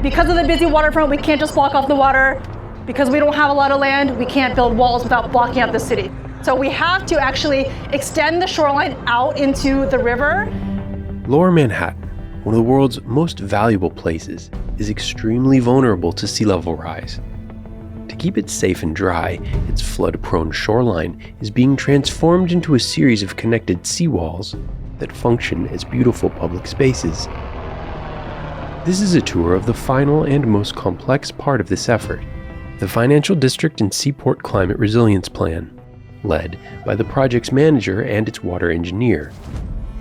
Because of the busy waterfront, we can't just block off the water. Because we don't have a lot of land, we can't build walls without blocking out the city. So we have to actually extend the shoreline out into the river. Lower Manhattan, one of the world's most valuable places, is extremely vulnerable to sea level rise. To keep it safe and dry, its flood-prone shoreline is being transformed into a series of connected seawalls that function as beautiful public spaces. This is a tour of the final and most complex part of this effort, the Financial District and Seaport Climate Resilience Plan, led by the project's manager and its water engineer.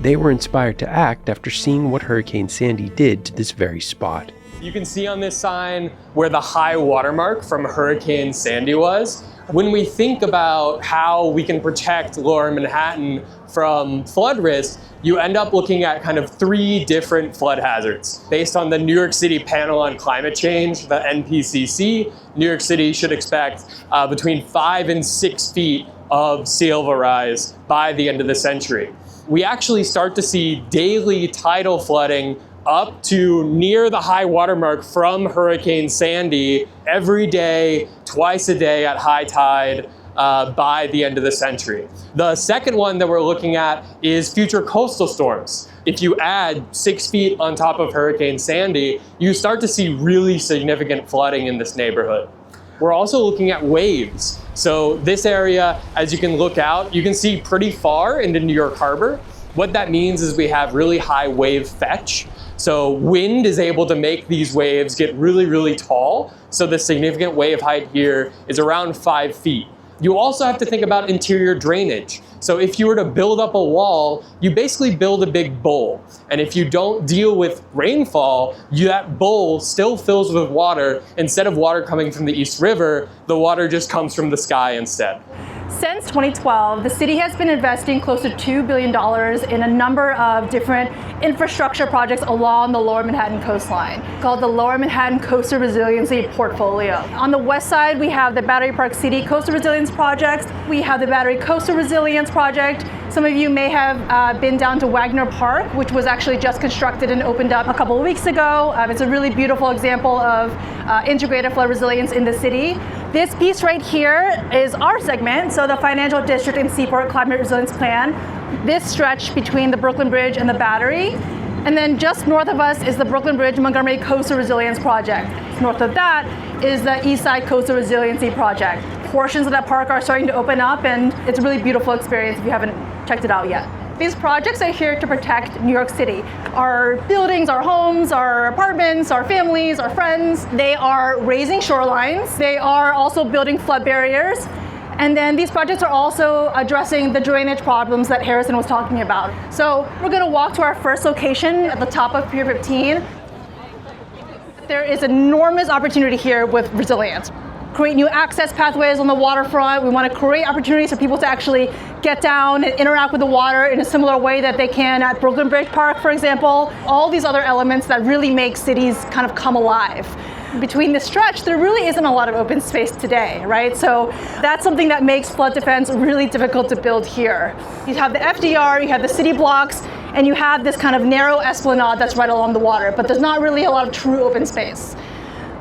They were inspired to act after seeing what Hurricane Sandy did to this very spot. You can see on this sign where the high watermark from Hurricane Sandy was. When we think about how we can protect Lower Manhattan from flood risk, you end up looking at kind of 3 different flood hazards. Based on the New York City Panel on Climate Change, the NPCC, New York City should expect between 5 and 6 feet of sea level rise by the end of the century. We actually start to see daily tidal flooding up to near the high watermark from Hurricane Sandy every day, twice a day at high tide by the end of the century. The second one that we're looking at is future coastal storms. If you add 6 feet on top of Hurricane Sandy, you start to see really significant flooding in this neighborhood. We're also looking at waves. So this area, as you can look out, you can see pretty far into New York Harbor. What that means is we have really high wave fetch. So wind is able to make these waves get really, really tall. So the significant wave height here is around 5 feet. You also have to think about interior drainage. So if you were to build up a wall, you basically build a big bowl. And if you don't deal with rainfall, that bowl still fills with water. Instead of water coming from the East River, the water just comes from the sky instead. Since 2012, the city has been investing close to $2 billion in a number of different infrastructure projects along the Lower Manhattan coastline, called the Lower Manhattan Coastal Resiliency Portfolio. On the west side, we have the Battery Park City Coastal Resilience Project. We have the Battery Coastal Resilience Project. Some of you may have been down to Wagner Park, which was actually just constructed and opened up a couple of weeks ago. It's a really beautiful example of integrated flood resilience in the city. This piece right here is our segment, so the Financial District and Seaport Climate Resilience Plan. This stretch between the Brooklyn Bridge and the Battery. And then just north of us is the Brooklyn Bridge Montgomery Coastal Resilience Project. North of that is the East Side Coastal Resiliency Project. Portions of that park are starting to open up, and it's a really beautiful experience if you haven't checked it out yet. These projects are here to protect New York City. Our buildings, our homes, our apartments, our families, our friends. They are raising shorelines. They are also building flood barriers. And then these projects are also addressing the drainage problems that Harrison was talking about. So we're going to walk to our first location at the top of Pier 15. There is enormous opportunity here with resilience. Create new access pathways on the waterfront. We want to create opportunities for people to actually get down and interact with the water in a similar way that they can at Brooklyn Bridge Park, for example. All these other elements that really make cities kind of come alive. Between this stretch, there really isn't a lot of open space today, right? So that's something that makes flood defense really difficult to build here. You have the FDR, you have the city blocks, and you have this kind of narrow esplanade that's right along the water, but there's not really a lot of true open space.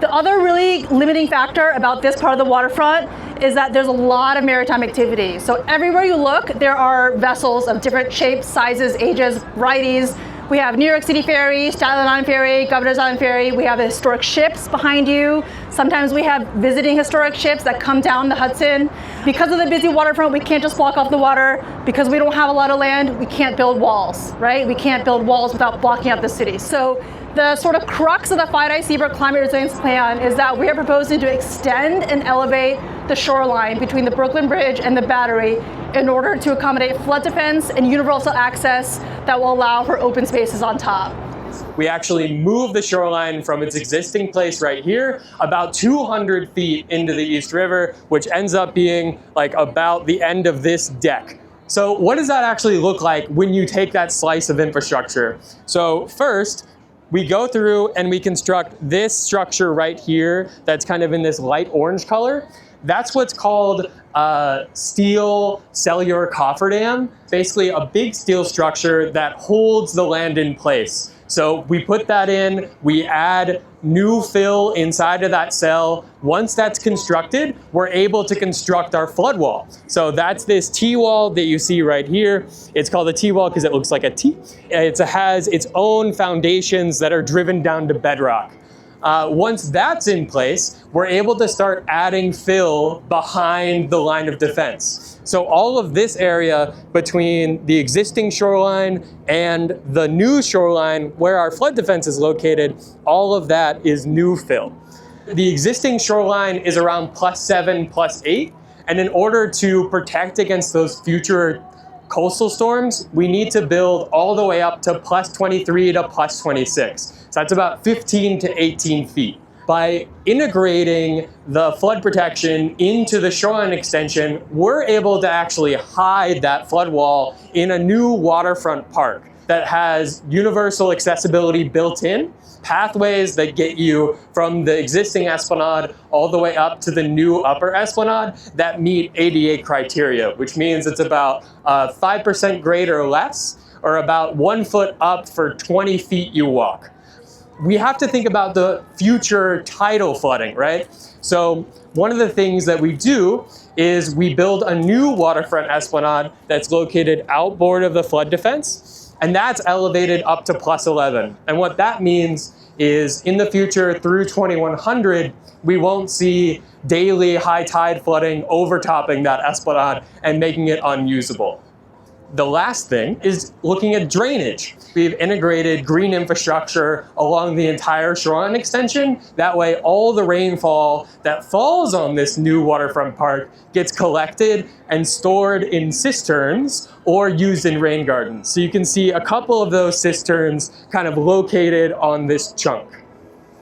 The other really limiting factor about this part of the waterfront is that there's a lot of maritime activity. So everywhere you look, there are vessels of different shapes, sizes, ages, varieties. We have New York City Ferry, Staten Island Ferry, Governor's Island Ferry. We have the historic ships behind you. Sometimes we have visiting historic ships that come down the Hudson. Because of the busy waterfront, we can't just block off the water. Because we don't have a lot of land, we can't build walls, right? We can't build walls without blocking out the city. So the sort of crux of the FiDi Seaport Climate Resilience Plan is that we are proposing to extend and elevate the shoreline between the Brooklyn Bridge and the Battery in order to accommodate flood defense and universal access that will allow for open spaces on top. We actually move the shoreline from its existing place right here about 200 feet into the East River, which ends up being like about the end of this deck. So what does that actually look like when you take that slice of infrastructure? So first, we go through and we construct this structure right here that's kind of in this light orange color. That's what's called a steel cellular cofferdam, basically a big steel structure that holds the land in place. So we put that in, we add new fill inside of that cell. Once that's constructed, we're able to construct our flood wall. So that's this T-wall that you see right here. It's called a T-wall because it looks like a T. It has its own foundations that are driven down to bedrock. Once that's in place, we're able to start adding fill behind the line of defense. So all of this area between the existing shoreline and the new shoreline where our flood defense is located, all of that is new fill. The existing shoreline is around +7, +8, and in order to protect against those future coastal storms, we need to build all the way up to +23 to +26. So that's about 15 to 18 feet. By integrating the flood protection into the shoreline extension, we're able to actually hide that flood wall in a new waterfront park that has universal accessibility built in, pathways that get you from the existing esplanade all the way up to the new upper esplanade that meet ADA criteria, which means it's about 5% grade or less, or about 1 foot up for 20 feet you walk. We have to think about the future tidal flooding, right? So one of the things that we do is we build a new waterfront esplanade that's located outboard of the flood defense, and that's elevated up to +11. And what that means is in the future through 2100, we won't see daily high tide flooding overtopping that esplanade and making it unusable. The last thing is looking at drainage. We've integrated green infrastructure along the entire shoreline extension. That way, all the rainfall that falls on this new waterfront park gets collected and stored in cisterns or used in rain gardens. So you can see a couple of those cisterns kind of located on this chunk.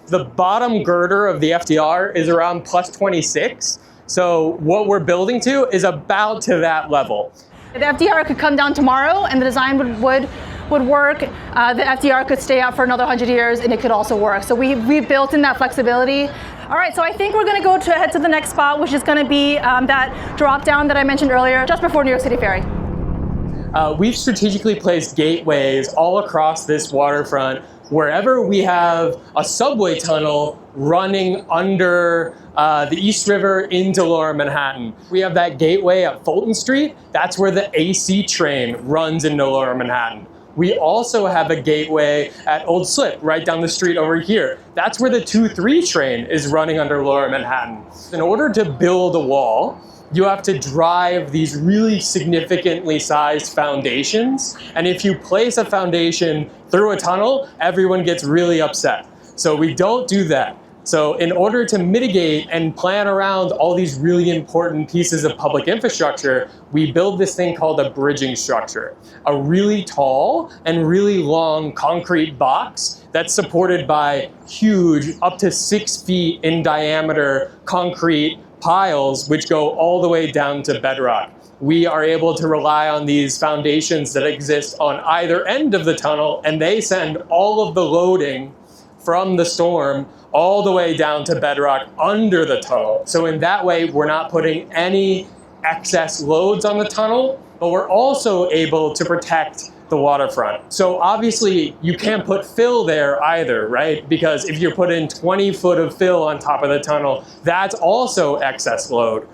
The bottom girder of the FDR is around +26. So what we're building to is about to that level. The FDR could come down tomorrow and the design would work. The FDR could stay out for another 100 years and it could also work. So we built in that flexibility. All right, so I think we're gonna head to the next spot, which is gonna be that drop down that I mentioned earlier, just before New York City Ferry. We've strategically placed gateways all across this waterfront. Wherever we have a subway tunnel running under the East River into Lower Manhattan. We have that gateway at Fulton Street. That's where the AC train runs into Lower Manhattan. We also have a gateway at Old Slip, right down the street over here. That's where the 2-3 train is running under Lower Manhattan. In order to build a wall, you have to drive these really significantly sized foundations. And if you place a foundation through a tunnel, everyone gets really upset. So we don't do that. So in order to mitigate and plan around all these really important pieces of public infrastructure, we build this thing called a bridging structure. A really tall and really long concrete box that's supported by huge, up to 6 feet in diameter concrete piles, which go all the way down to bedrock. We are able to rely on these foundations that exist on either end of the tunnel, and they send all of the loading from the storm all the way down to bedrock under the tunnel. So in that way, we're not putting any excess loads on the tunnel, but we're also able to protect the waterfront. So obviously you can't put fill there either, right? Because if you put in 20 foot of fill on top of the tunnel, that's also excess load.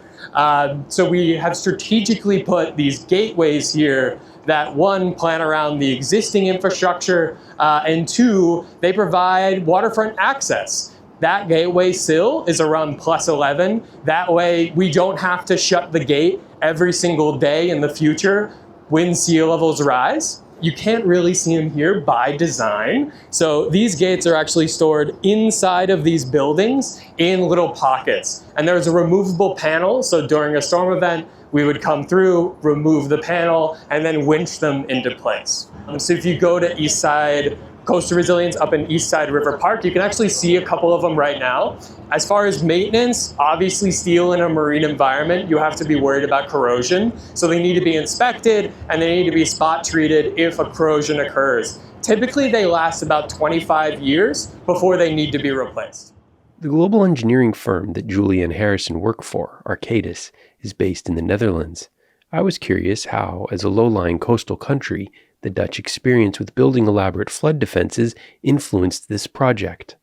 So we have strategically put these gateways here that, one, plan around the existing infrastructure, and two, they provide waterfront access. That gateway sill is around +11. That way we don't have to shut the gate every single day in the future when sea levels rise. You can't really see them here by design. So these gates are actually stored inside of these buildings in little pockets. And there's a removable panel. So during a storm event, we would come through, remove the panel, and then winch them into place. So if you go to East Side Coastal Resilience up in East Side River Park, you can actually see a couple of them right now. As far as maintenance, obviously steel in a marine environment, you have to be worried about corrosion. So they need to be inspected and they need to be spot treated if a corrosion occurs. Typically they last about 25 years before they need to be replaced. The global engineering firm that Julia and Harrison work for, Arcadis, is based in the Netherlands. I was curious how, as a low-lying coastal country, The Dutch experience with building elaborate flood defenses influenced this project.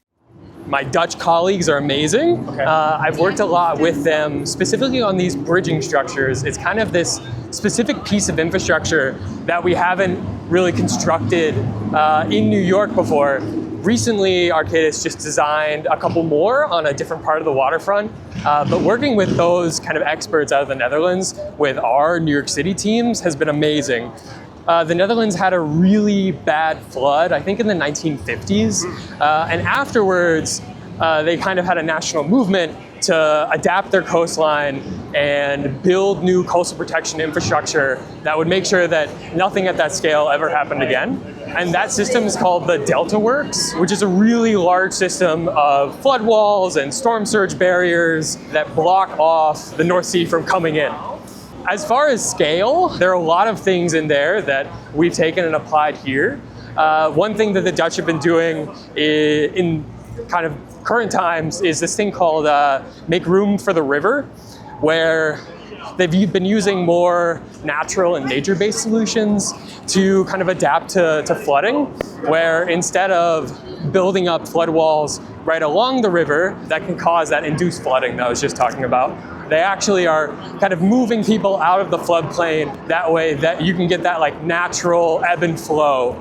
My Dutch colleagues are amazing. Okay. I've worked a lot with them, specifically on these bridging structures. It's kind of this specific piece of infrastructure that we haven't really constructed in New York before. Recently, Arcadis just designed a couple more on a different part of the waterfront. But working with those kind of experts out of the Netherlands with our New York City teams has been amazing. The Netherlands had a really bad flood, I think in the 1950s. And afterwards, they kind of had a national movement to adapt their coastline and build new coastal protection infrastructure that would make sure that nothing at that scale ever happened again. And that system is called the Delta Works, which is a really large system of flood walls and storm surge barriers that block off the North Sea from coming in. As far as scale, there are a lot of things in there that we've taken and applied here. One thing that the Dutch have been doing in kind of current times is this thing called Make Room for the River, where they've been using more natural and nature-based solutions to kind of adapt to flooding, where instead of building up flood walls right along the river that can cause that induced flooding that I was just talking about, they actually are kind of moving people out of the floodplain that way that you can get that like natural ebb and flow.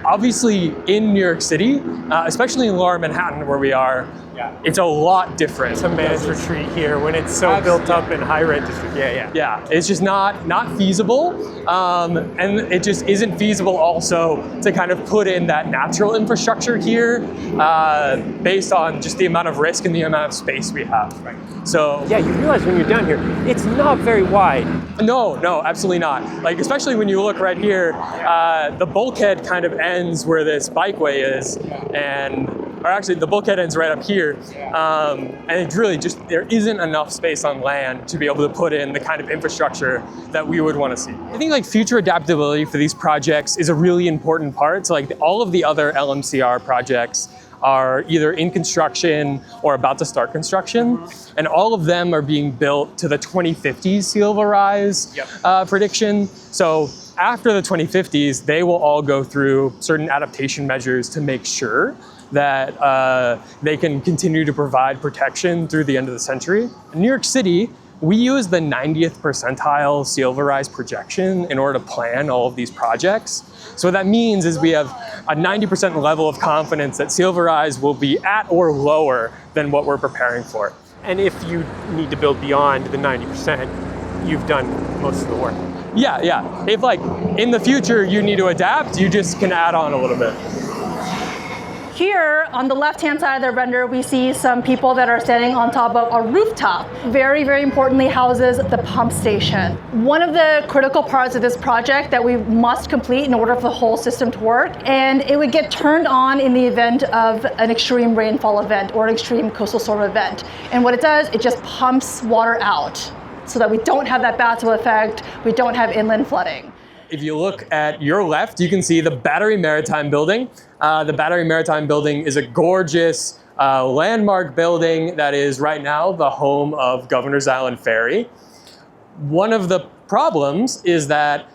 Obviously in New York City, especially in Lower Manhattan where we are, it's a lot different. It's a managed retreat here when it's so built up in high rent district. Yeah, it's just not feasible. And it just isn't feasible also to kind of put in that natural infrastructure here based on just the amount of risk and the amount of space we have. Right. So yeah, you realize when you're down here, it's not very wide. No, absolutely not. Like, especially when you look right here, the bulkhead kind of ends where this bikeway is, or actually the bulkhead ends right up here. And it's really just, there isn't enough space on land to be able to put in the kind of infrastructure that we would want to see. I think like future adaptability for these projects is a really important part. So like all of the other LMCR projects are either in construction or about to start construction. And all of them are being built to the 2050s sea level rise prediction. So after the 2050s, they will all go through certain adaptation measures to make sure that they can continue to provide protection through the end of the century. In New York City, we use the 90th percentile sea level rise projection in order to plan all of these projects. So what that means is we have a 90% level of confidence that sea level rise will be at or lower than what we're preparing for. And if you need to build beyond the 90%, you've done most of the work. Yeah. If like in the future you need to adapt, you just can add on a little bit. Here on the left-hand side of the render, we see some people that are standing on top of a rooftop. Very, very importantly, houses the pump station. One of the critical parts of this project that we must complete in order for the whole system to work, and it would get turned on in the event of an extreme rainfall event or an extreme coastal storm event. And what it does, it just pumps water out so that we don't have that bathtub effect, we don't have inland flooding. If you look at your left, you can see the Battery Maritime building. The Battery Maritime building is a gorgeous landmark building that is right now the home of Governor's Island Ferry. One of the problems is that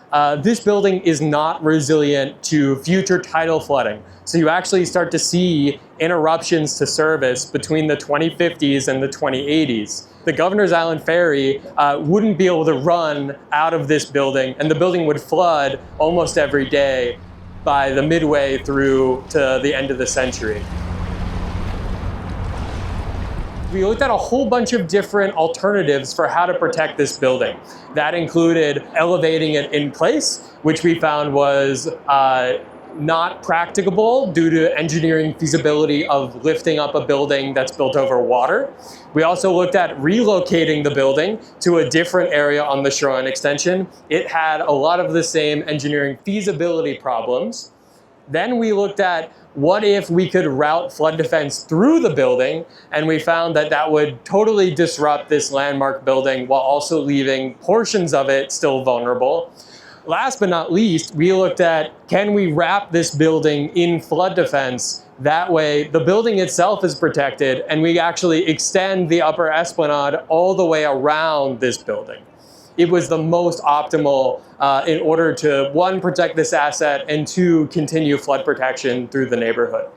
this building is not resilient to future tidal flooding. So you actually start to see interruptions to service between the 2050s and the 2080s. The Governor's Island Ferry wouldn't be able to run out of this building, and the building would flood almost every day by the midway through to the end of the century. We looked at a whole bunch of different alternatives for how to protect this building. That included elevating it in place, which we found was not practicable due to engineering feasibility of lifting up a building that's built over water. We also looked at relocating the building to a different area on the shoreline extension. It had a lot of the same engineering feasibility problems. Then we looked at what if we could route flood defense through the building, and we found that that would totally disrupt this landmark building while also leaving portions of it still vulnerable. Last but not least, we looked at, can we wrap this building in flood defense? That way, the building itself is protected, and we actually extend the upper esplanade all the way around this building. it was the most optimal in order to, one, protect this asset, and two, continue flood protection through the neighborhood.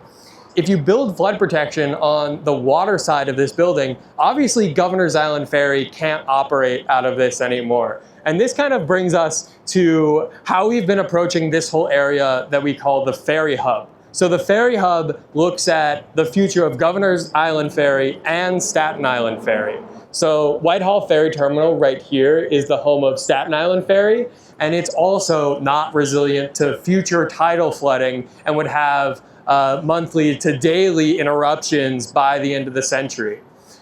If you build flood protection on the water side of this building, obviously Governor's Island Ferry can't operate out of this anymore. And this kind of brings us to how we've been approaching this whole area that we call the Ferry Hub. So the Ferry Hub looks at the future of Governor's Island Ferry and Staten Island Ferry. So Whitehall Ferry Terminal right here is the home of Staten Island Ferry, and it's also not resilient to future tidal flooding and would have monthly to daily interruptions by the end of the century.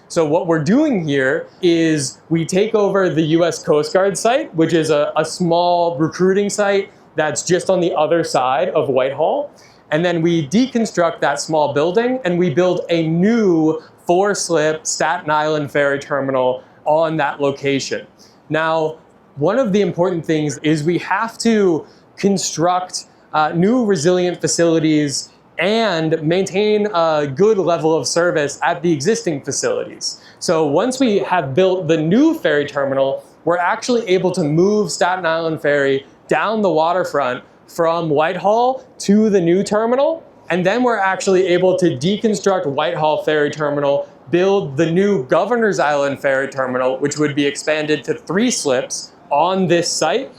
So what we're doing here is we take over the US Coast Guard site, which is a small recruiting site that's just on the other side of Whitehall. And then we deconstruct that small building and we build a new 4-slip Staten Island Ferry Terminal on that location. Now, one of the important things is we have to construct new resilient facilities and maintain a good level of service at the existing facilities. So once we have built the new ferry terminal, we're actually able to move Staten Island Ferry down the waterfront from Whitehall to the new terminal. And then we're actually able to deconstruct Whitehall Ferry Terminal, build the new Governor's Island Ferry Terminal, which would be expanded to 3 slips on this site.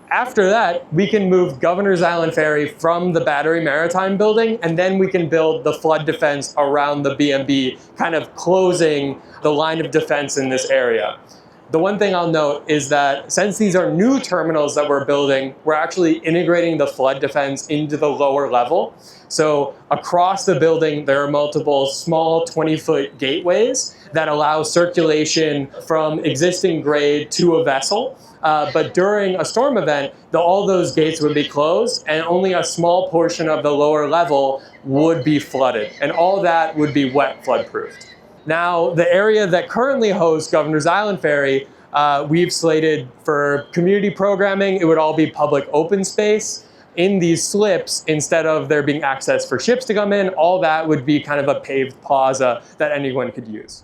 After that, we can move Governor's Island Ferry from the Battery Maritime building, and then we can build the flood defense around the B&B, kind of closing the line of defense in this area. The one thing I'll note is that since these are new terminals that we're building, we're actually integrating the flood defense into the lower level. So across the building, there are multiple small 20-foot gateways that allow circulation from existing grade to a vessel. But during a storm event, all those gates would be closed and only a small portion of the lower level would be flooded. And all that would be wet flood-proofed. Now, the area that currently hosts Governor's Island Ferry, we've slated for community programming. It would all be public open space. In these slips, instead of there being access for ships to come in, all that would be kind of a paved plaza that anyone could use.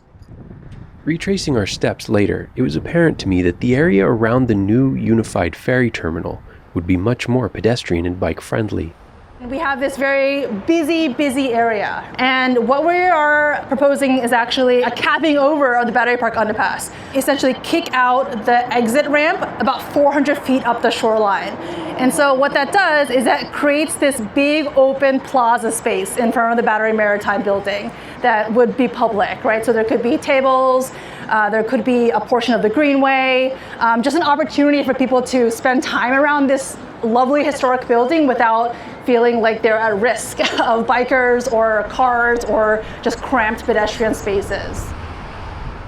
Retracing our steps later, it was apparent to me that the area around the new unified ferry terminal would be much more pedestrian and bike-friendly. We have this very busy area. And what we are proposing is actually a capping over of the Battery Park underpass. Essentially kick out the exit ramp about 400 feet up the shoreline. And so what that does is that creates this big open plaza space in front of the Battery Maritime building that would be public, right? So there could be tables, there could be a portion of the greenway, just an opportunity for people to spend time around this lovely historic building without feeling like they're at risk of bikers or cars or just cramped pedestrian spaces.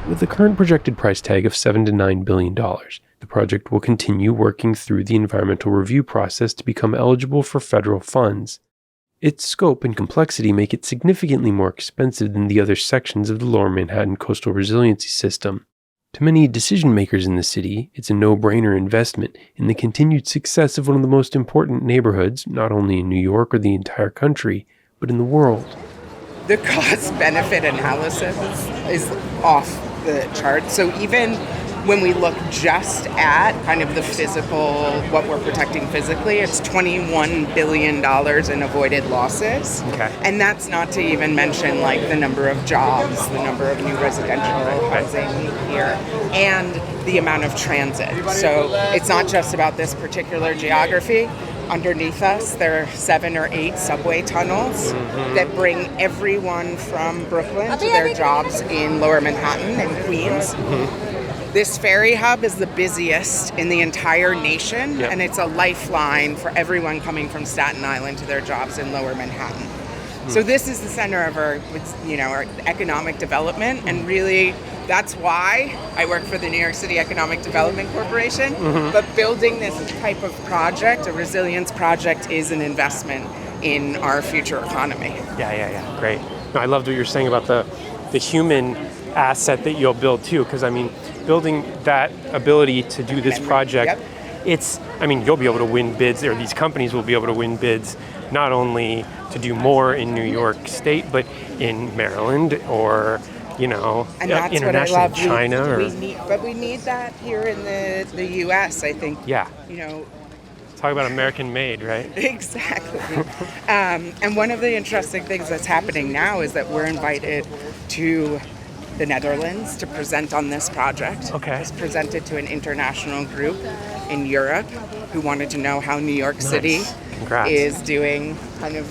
With the current projected price tag of $7 to $9 billion, the project will continue working through the environmental review process to become eligible for federal funds. Its scope and complexity make it significantly more expensive than the other sections of the Lower Manhattan Coastal Resiliency System. To many decision makers in the city, it's a no-brainer investment in the continued success of one of the most important neighborhoods, not only in New York or the entire country, but in the world. The cost-benefit analysis is off the chart. So even when we look just at kind of the physical, what we're protecting physically, it's $21 billion in avoided losses. Okay. And that's not to even mention like the number of jobs, the number of new residential housing here, and the amount of transit. So it's not just about this particular geography. Underneath us, there are 7 or 8 subway tunnels that bring everyone from Brooklyn to their jobs in Lower Manhattan and Queens. This ferry hub is the busiest in the entire nation, and it's a lifeline for everyone coming from Staten Island to their jobs in Lower Manhattan. So this is the center of our economic development, and really that's why I work for the New York City Economic Development Corporation. But building this type of project, a resilience project, is an investment in our future economy. Yeah. Great. No, I loved what you're saying about the human asset that you'll build too, because I mean, building that ability to do this project, you'll be able to win bids, or these companies will be able to win bids, not only to do more in New York State, but in Maryland or And that's what I internationally, love. China We need that here in the U.S., I think. Yeah. You know, Talk about American made, right? exactly. And one of the interesting things that's happening now is that we're invited to the Netherlands to present on this project. Okay. It was presented to an international group in Europe who wanted to know how New York City Congrats. is doing kind of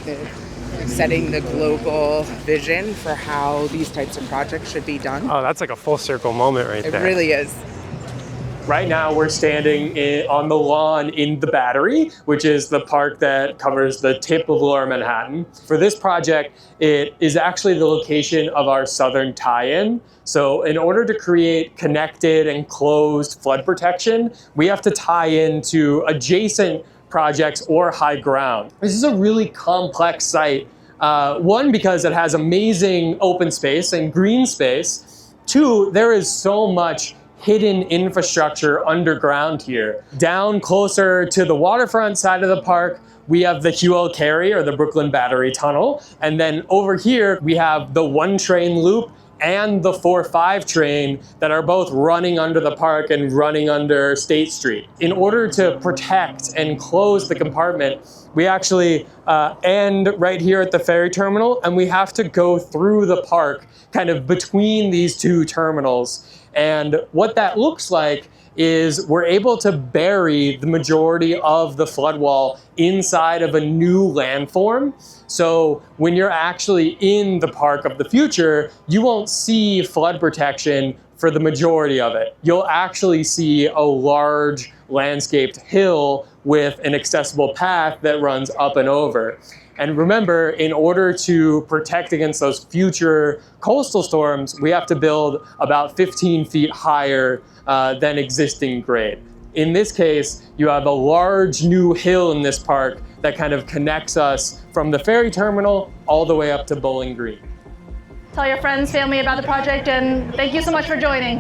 setting the global vision for how these types of projects should be done. Oh, that's like a full circle moment right It there. really is. Right now, we're standing on the lawn in the Battery, which is the park that covers the tip of Lower Manhattan. For this project, it is actually the location of our southern tie-in. So in order to create connected and closed flood protection, we have to tie into adjacent projects or high ground. This is a really complex site. One, because it has amazing open space and green space. Two, there is so much hidden infrastructure underground here. Down closer to the waterfront side of the park, we have the Hewell Carry or the Brooklyn Battery Tunnel. And then over here, we have the 1 train loop and the 4-5 train that are both running under the park and running under State Street. In order to protect and close the compartment, we actually end right here at the ferry terminal, and we have to go through the park kind of between these two terminals. And what that looks like is we're able to bury the majority of the flood wall inside of a new landform. So when you're actually in the park of the future, you won't see flood protection for the majority of it. You'll actually see a large landscaped hill with an accessible path that runs up and over. And remember, in order to protect against those future coastal storms, we have to build about 15 feet higher than existing grade. In this case, you have a large new hill in this park that kind of connects us from the ferry terminal all the way up to Bowling Green. Tell your friends, family about the project, and thank you so much for joining.